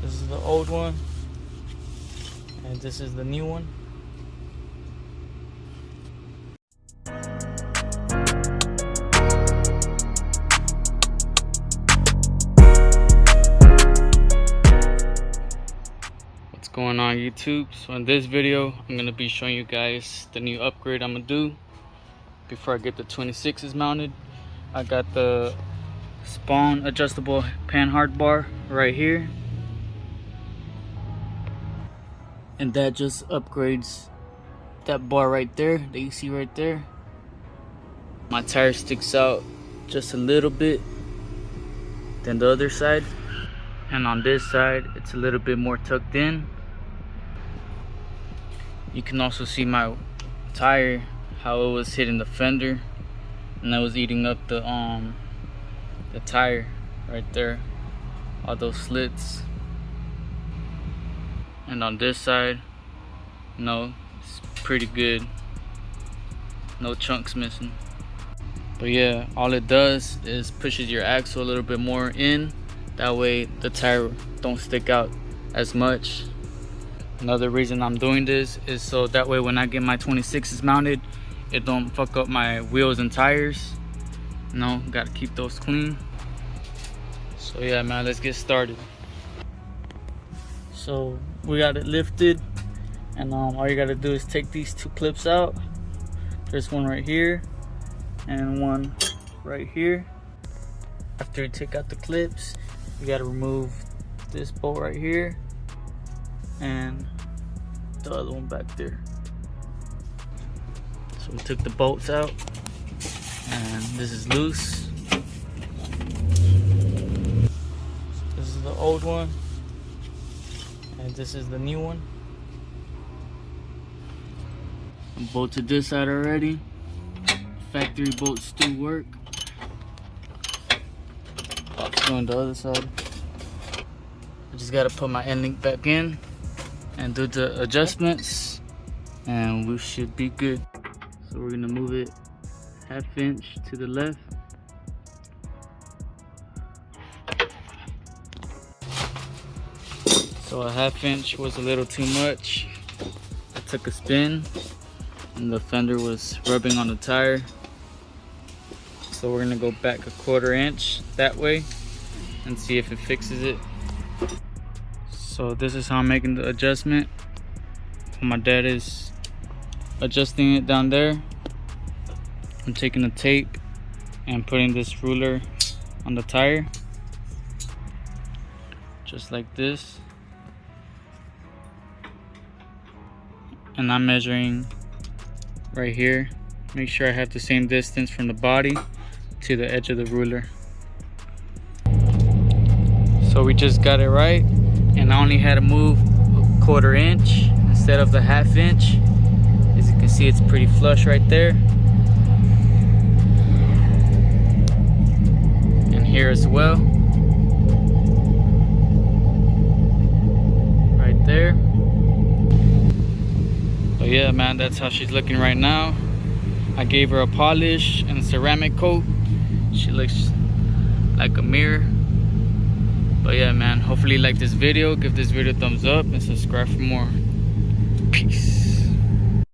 This is the old one, and this is the new one. What's going on, YouTube? So in this video, I'm gonna be showing you guys the new upgrade I'm gonna do before I get the 26s mounted. I got the Spohn adjustable Panhard bar right here, and that just upgrades that bar right there that you see right there. My tire sticks out just a little bit than the other side, and on this side it's a little bit more tucked in. You can also see my tire, how it was hitting the fender, and that was eating up the tire right there, all those slits. And on this side, no, it's pretty good, no chunks missing. But yeah, all it does is pushes your axle a little bit more in, that way the tire don't stick out as much. Another reason I'm doing this is so that way when I get my 26s mounted, it don't fuck up my wheels and tires. No, gotta keep those clean. So yeah, man, let's get started. So we got it lifted, and all you gotta do is take these two clips out. There's one right here and one right here. After you take out the clips, you gotta remove this bolt right here and the other one back there. So we took the bolts out, and this is loose. This is the old one, and this is the new one. I bolted this side already. Factory bolts still work. Let's go on the other side. I just gotta put my end link back in and do the adjustments, and we should be good. So we're gonna move it 1/2 inch to the left. So a 1/2 inch was a little too much. I took a spin and the fender was rubbing on the tire. So we're gonna go back 1/4 inch that way and see if it fixes it. So this is how I'm making the adjustment. My dad is adjusting it down there. I'm taking the tape and putting this ruler on the tire, just like this. And I'm measuring right here. Make sure I have the same distance from the body to the edge of the ruler. So we just got it right, and I only had to move 1/4 inch instead of the 1/2 inch. As you can see, it's pretty flush right there, and here as well, right there. So yeah, man, that's how she's looking right now. I gave her a polish and a ceramic coat. She looks like a mirror. But yeah, man, hopefully you like this video. Give this video a thumbs up and subscribe for more. Peace.